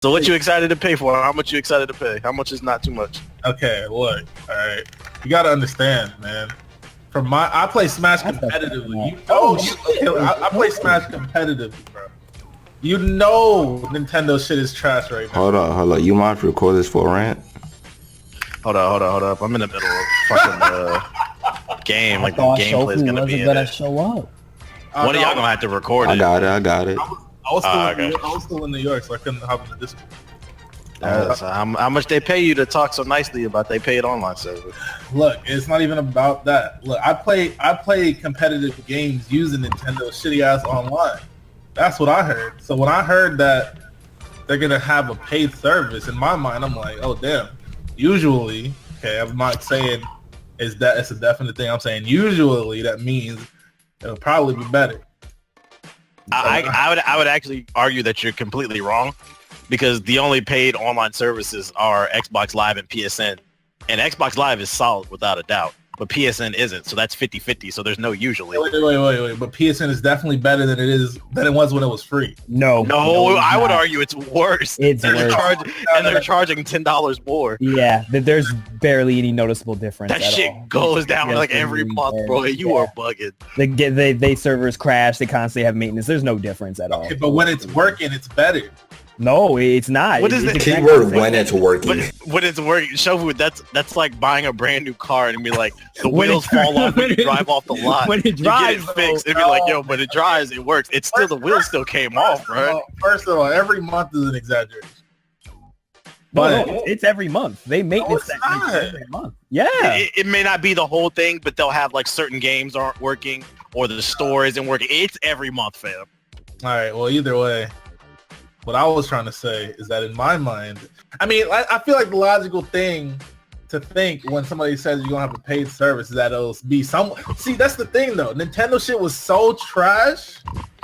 So what you excited to pay for? How much you excited to pay? How much is not too much? Okay, look, all right. You gotta understand, man. I play Smash competitively. I play Smash competitively, bro. You know Nintendo shit is trash right now. Hold on. You mind if you record this for a rant? Hold up. I'm in the middle of fucking game. Like the gameplay is gonna be in it. Show up. One of y'all gonna have to record it. I got it. I was still in New York, so I couldn't hop in the Discord. So how much they pay you to talk so nicely about they paid online service? Look, it's not even about that. Look, I play competitive games using Nintendo shitty ass online. That's what I heard. So when I heard that they're gonna have a paid service, in my mind, I'm like, oh damn. Usually, okay, I'm not saying it's a definite thing. I'm saying usually that means it'll probably be better. I would actually argue that you're completely wrong, because the only paid online services are Xbox Live and PSN, and Xbox Live is solid without a doubt, but PSN isn't, so that's 50-50, so there's no usually. Wait, but PSN is definitely better than it was when it was free. No, I would argue it's worse. It's worse. They're charging $10 more. Yeah, there's barely any noticeable difference. That shit goes down like every month, bro. You are bugging. They servers crash. They constantly have maintenance. There's no difference at all. Okay, but when it's working, it's better. No, it's not. What is the keyword when it's working? When it's working, Shofu, that's like buying a brand new car and be like, the wheels fall off when you drive off the lot. When it drives, you get it fixed. It'd be like, yo, but it drives, it works. It's still, the wheels still came off, bro. First of all, every month is an exaggeration. But it's every month. They maintenance that every month. Yeah. It may not be the whole thing, but they'll have like certain games aren't working or the store isn't working. It's every month, fam. All right. Well, either way, what I was trying to say is that in my mind, I mean, I feel like the logical thing to think when somebody says you're going to have a paid service is that it'll be some... See, that's the thing, though. Nintendo shit was so trash.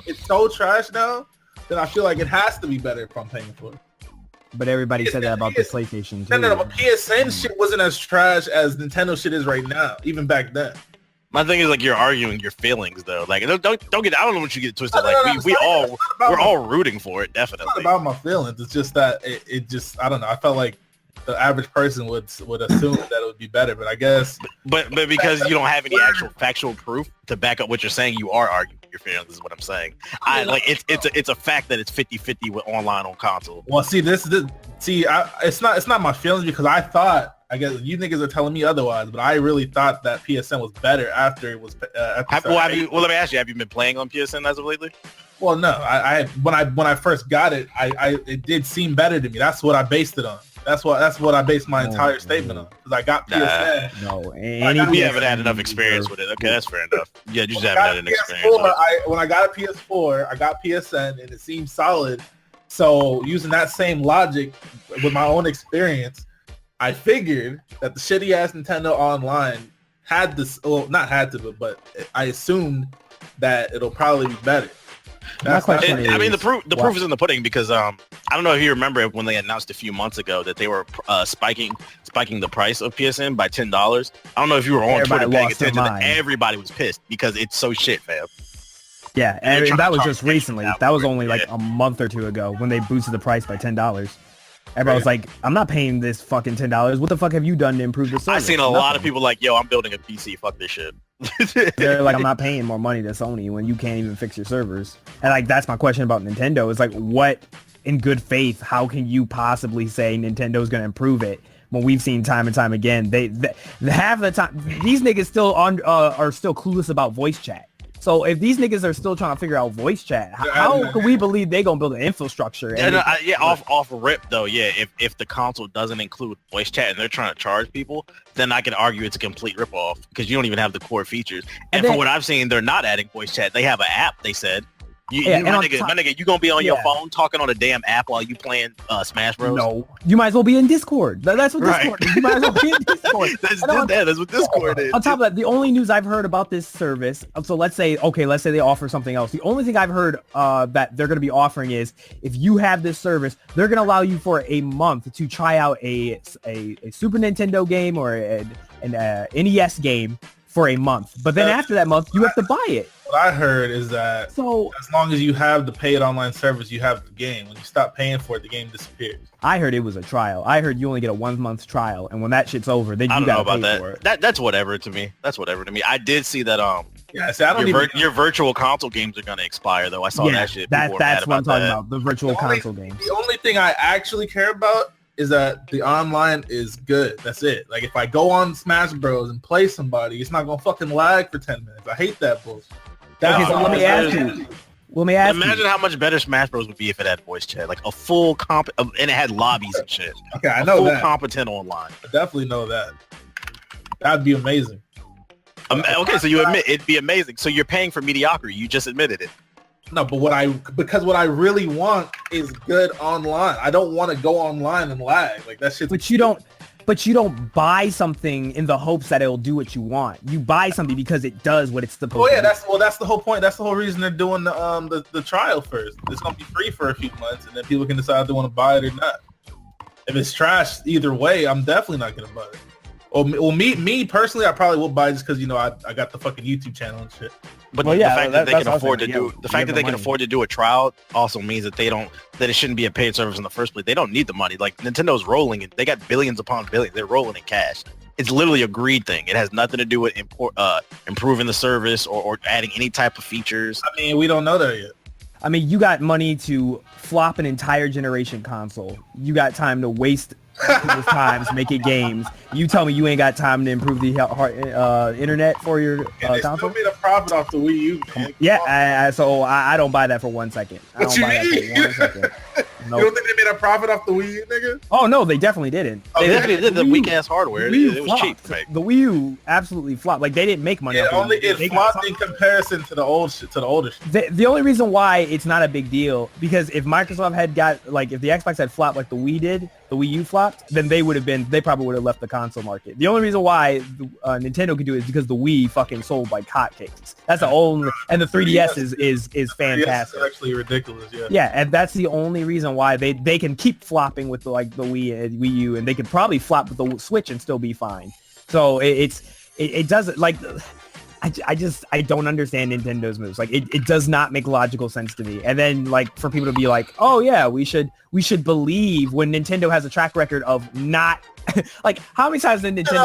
It's so trash now that I feel like it has to be better if I'm paying for it. But everybody said that about the PlayStation too. No, but PSN shit wasn't as trash as Nintendo shit is right now, even back then. My thing is, like, you're arguing your feelings, though. Like, don't get. I don't know what you get twisted. Like, we're all rooting for it, definitely. It's not about my feelings. It's just that it just, I don't know. I felt like the average person would assume that it would be better, but I guess. But because you don't have any actual factual proof to back up what you're saying, you are arguing your feelings. Is what I'm saying. It's a fact that it's 50-50 with online on console. Well, see, it's not my feelings, because I thought. I guess you niggas are telling me otherwise, but I really thought that PSN was better after it was. Let me ask you: have you been playing on PSN as of lately? Well, no. When I first got it, it did seem better to me. That's what I based it on. That's what I based my entire statement on, because I got PSN. We haven't had enough experience with it. Okay, that's fair enough. Yeah, you just haven't had an experience. When I got a PS4, I got PSN, and it seemed solid. So using that same logic with my own experience, I figured that the shitty ass Nintendo Online had this, well, not had to, but I assumed that it'll probably be better. My question is, I mean, the proof is in the pudding, because I don't know if you remember when they announced a few months ago that they were spiking the price of PSN by $10. I don't know if you were on Twitter paying attention. Everybody was pissed because it's so shit, fam. Yeah, and that was just recently. That was only like a month or two ago when they boosted the price by $10. Everybody was like, I'm not paying this fucking $10. What the fuck have you done to improve the service? I've seen a lot of people like, yo, I'm building a PC. Fuck this shit. They're like, I'm not paying more money to Sony when you can't even fix your servers. And like, that's my question about Nintendo. It's like, what in good faith, how can you possibly say Nintendo's going to improve it when we've seen time and time again, they half the time, these niggas still are still clueless about voice chat. So if these niggas are still trying to figure out voice chat, how can we believe they're gonna build an infrastructure? Off rip though, yeah. If the console doesn't include voice chat and they're trying to charge people, then I can argue it's a complete ripoff, because you don't even have the core features. And from what I've seen, they're not adding voice chat. They have an app. They said. My nigga, you gonna be on your phone talking on a damn app while you playing Smash Bros? No, you might as well be in Discord. That's what Discord is. You might as well be in Discord. That's what Discord is. On top of that, the only news I've heard about this service, so let's say they offer something else. The only thing I've heard that they're going to be offering is, if you have this service, they're going to allow you for a month to try out a Super Nintendo game or an NES game for a month. But then after that month, you have to buy it. What I heard is that So as long as you have the paid online service, you have the game. When you stop paying for it, the game disappears. I heard it was a trial. I heard you only get a 1 month trial, and when that shit's over, then I you don't know gotta about pay for it. That's whatever to me. That's whatever to me. I did see that Yeah, see, I don't even. your virtual console games are gonna expire though. I saw that shit. People were mad That's what I'm about talking that. about. The virtual console games. The only thing I actually care about is that the online is good. That's it. Like if I go on Smash Bros and play somebody, it's not gonna fucking lag for 10 minutes. I hate that bullshit. Okay, so let me ask you. Imagine how much better Smash Bros would be if it had voice chat, like a full and it had lobbies and shit. Okay, I know that. Competent online. I definitely know that. That'd be amazing. Okay, so you admit it'd be amazing. So you're paying for mediocrity. You just admitted it. No, but what I really want is good online. I don't want to go online and lag. Like that shit. But you don't buy something in the hopes that it'll do what you want. You buy something because it does what it's supposed to do. That's the whole point. That's the whole reason they're doing the trial first. It's gonna be free for a few months, and then people can decide if they want to buy it or not. If it's trash either way, I'm definitely not gonna buy it. Well, me personally, I probably will buy it just because I got the fucking YouTube channel and shit. But the fact that they can afford to do afford to do a trial also means that that it shouldn't be a paid service in the first place. They don't need the money. Like Nintendo's rolling it. They got billions upon billions. They're rolling in cash. It's literally a greed thing. It has nothing to do with improving the service or adding any type of features. I mean, we don't know that yet. I mean, you got money to flop an entire generation console. You got time to waste people's times making games. You tell me you ain't got time to improve the internet for your console? Still made a profit off the Wii U, man. Yeah, so I don't buy that for 1 second. I don't buy that for 1 second. Nope. You don't think they made a profit off the Wii U, nigga? Oh, no, they definitely didn't. They definitely did the weak-ass hardware. It was cheap to make. The Wii U absolutely flopped. Like, they didn't make money off it. It flopped in comparison to the older shit. The only reason why it's not a big deal, because if Microsoft had if the Xbox had flopped like the Wii did, the Wii U flopped, then they probably would have left the console market. The only reason why Nintendo could do it is because the Wii fucking sold like hotcakes. That's the only, and the 3DS is fantastic. It's actually ridiculous, yeah. Yeah, and that's the only reason why they can keep flopping with the Wii and Wii U, and they could probably flop with the Switch and still be fine. So it doesn't like. I don't understand Nintendo's moves. Like it does not make logical sense to me. And then like for people to be like, oh yeah, we should believe when Nintendo has a track record of not like how many times did Nintendo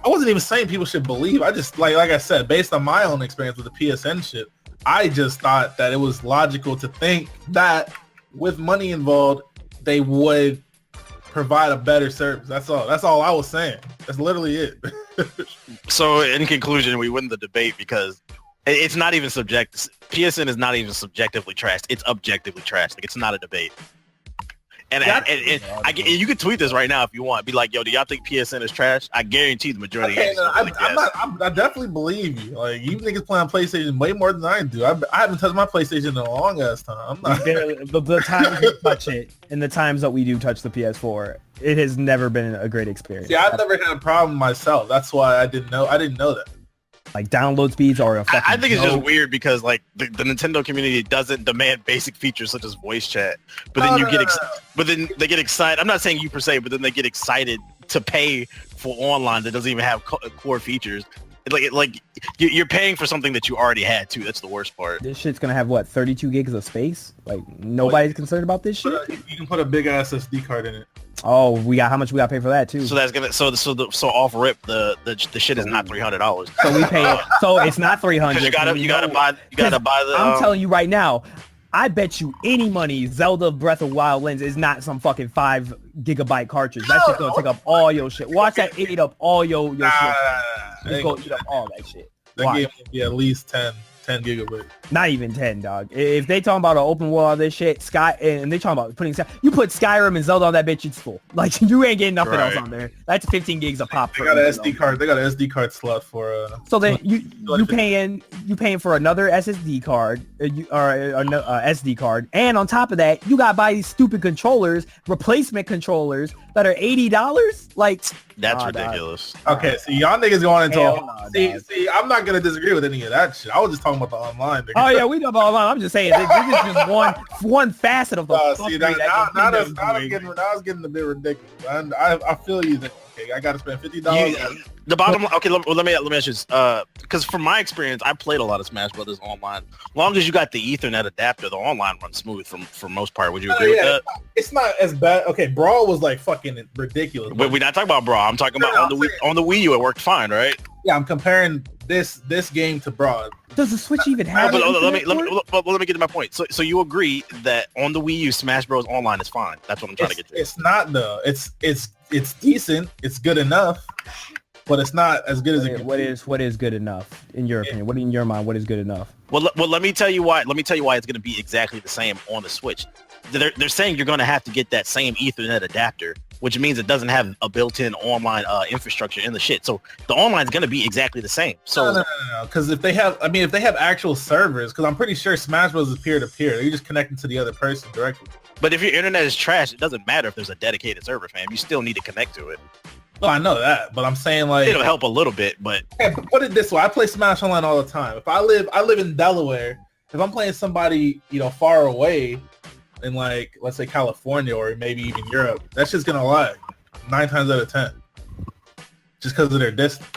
I wasn't even saying people should believe. I just like I said, based on my own experience with the PSN shit, I just thought that it was logical to think that with money involved, they would provide a better service. That's all I was saying. That's literally it. So in conclusion, we win the debate because it's not even subjective. PSN is not even subjectively trashed. It's objectively trashed. Like it's not a debate. And you can tweet this right now if you want. Be like, yo, do y'all think PSN is trash? I guarantee the majority. I definitely believe you. Like you niggas play on PlayStation way more than I do. I haven't touched my PlayStation in a long ass time. I'm not. The times we touch it and the times that we do touch the PS4, it has never been a great experience. See, I've never had a problem myself. That's why I didn't know that. Like download speeds are a fucking I think it's just weird because like the Nintendo community doesn't demand basic features such as voice chat, but then they get excited. I'm not saying you per se, but then they get excited to pay for online that doesn't even have core features. Like you're paying for something that you already had too. That's the worst part. This shit's gonna have what 32 gigs of space. Like nobody's concerned about this shit. You can put a big ass SD card in it. Oh, how much we got to pay for that too? So that's gonna so off rip the shit is not $300. So we pay. So it's not $300. You gotta buy the. I'm telling you right now. I bet you any money Zelda Breath of Wild Lens is not some fucking 5 gigabyte cartridge. That shit's gonna take up all your shit. Watch that eat up all your shit. It's gonna eat up all that shit. That game will be at least 10 gigabytes. Not even 10, dog. If they talking about an open world of this shit, and they talking about you put Skyrim and Zelda on that bitch, it's full. Like you ain't getting nothing else on there. That's 15 gigs of pop. They got an SD card. They got an SD card slot for. So then you paying for another SSD card or a SD card, and on top of that, you got to buy these stupid controllers, replacement controllers that are $80. Like that's ridiculous. Okay, so y'all niggas going into see, I'm not gonna disagree with any of that shit. I was just talking talking about the online. Nigga. Oh yeah, we know about online. I'm just saying this is just one facet of the See, fuckery now that it's getting a bit ridiculous. I feel you. Okay, I got to spend $50. The bottom. Okay, let me ask you this. Because from my experience, I played a lot of Smash Brothers online. Long as you got the Ethernet adapter, the online runs smooth for most part. Would you agree with that? It's not as bad. Okay, Brawl was like fucking ridiculous. But we're not talking about Brawl. I'm talking about on the Wii U. It worked fine, right? Yeah, I'm comparing this game to Brawl. Does the Switch even have? But let me get to my point. So you agree that on the Wii U, Smash Bros. Online is fine? That's what I'm trying to get to. It's not though. It's decent. It's good enough, but it's not as good as it. What is good enough in your opinion? What in your mind? What is good enough? Well, let me tell you why. Let me tell you why it's going to be exactly the same on the Switch. They're saying you're going to have to get that same Ethernet adapter, which means it doesn't have a built-in online infrastructure in the shit. So the online is going to be exactly the same. So no. Because if they have actual servers, because I'm pretty sure Smash Bros is peer-to-peer. You're just connecting to the other person directly. But if your internet is trash, it doesn't matter if there's a dedicated server, fam. You still need to connect to it. Well, I know that, but I'm saying like it'll help a little bit. But put it this way: I play Smash Online all the time. If I live in Delaware, if I'm playing somebody far away in like let's say California or maybe even Europe, that's just gonna lag 9 times out of 10, just because of their distance.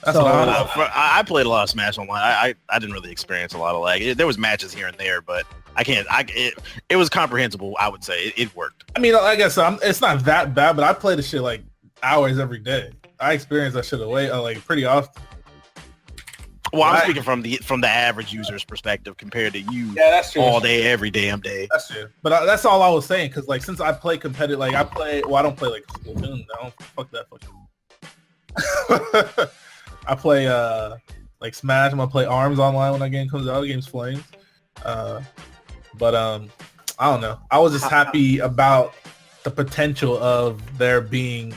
That's what I played a lot of Smash Online. I didn't really experience a lot of lag. There was matches here and there, but it was comprehensible. I would say it worked. I mean, like I said, it's not that bad, but I play the shit like hours every day. I experience that shit like pretty often. Well, I'm speaking from the average user's perspective compared to you. Yeah, that's true. All day, every damn day. That's true. But that's all I was saying, because like since I play competitive, like I don't play like Splatoon. I don't fuck that fucking. I play like Smash. I'm gonna play Arms online when that game comes out. The game's flames. But I don't know. I was just happy about the potential of there being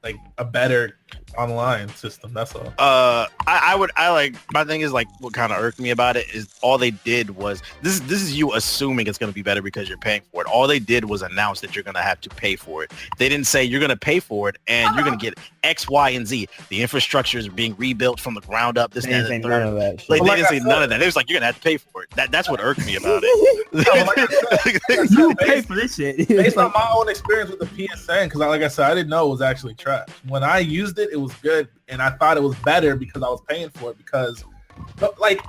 like a better online system. That's all. My thing is like what kind of irked me about it is all they did was this is you assuming it's going to be better because you're paying for it. All they did was announce that you're going to have to pay for it. They didn't say you're going to pay for it and you're going to get X, Y, and Z. The infrastructure is being rebuilt from the ground up. This and that. None of that shit. Like, they didn't say none of that. They was like, you're going to have to pay for it. That's what irked me about it. You pay for this shit. Based on my own experience with the PSN, because like I said, I didn't know it was actually trash. When I used it, it was good, and I thought it was better because I was paying for it. Because, like,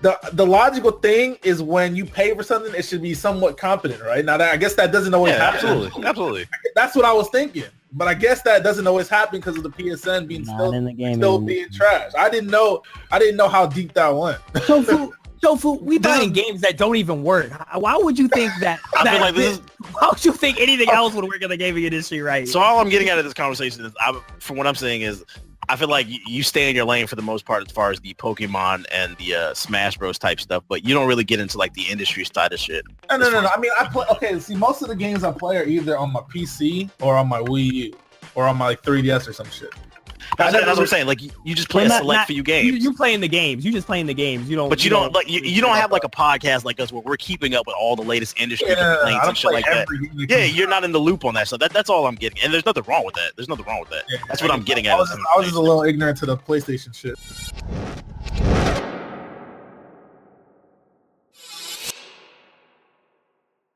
the logical thing is when you pay for something, it should be somewhat competent, right? Now, I guess that doesn't always happen. Absolutely. That's what I was thinking. But I guess that doesn't always happen because of the PSN being still being trash. I didn't know how deep that went. Shofu, we buying games that don't even work. Why would you think that? Why would you think anything else would work in the gaming industry, right? So all I'm getting out of this conversation is, from what I'm saying is, I feel like you stay in your lane for the most part as far as the Pokemon and the Smash Bros type stuff, but you don't really get into like the industry side of shit. No. I mean, I play. Okay, see, most of the games I play are either on my PC or on my Wii U or on my 3DS or some shit. That's what I'm saying. Like you just play a select few games. You're playing the games. You just playing the games. You don't. But you don't like you don't have like a podcast like us where we're keeping up with all the latest industry complaints and shit like that. Yeah, you're not in the loop on that stuff. That's all I'm getting. And there's nothing wrong with that. Yeah, that's what I'm getting at. I was just a little ignorant to the PlayStation shit.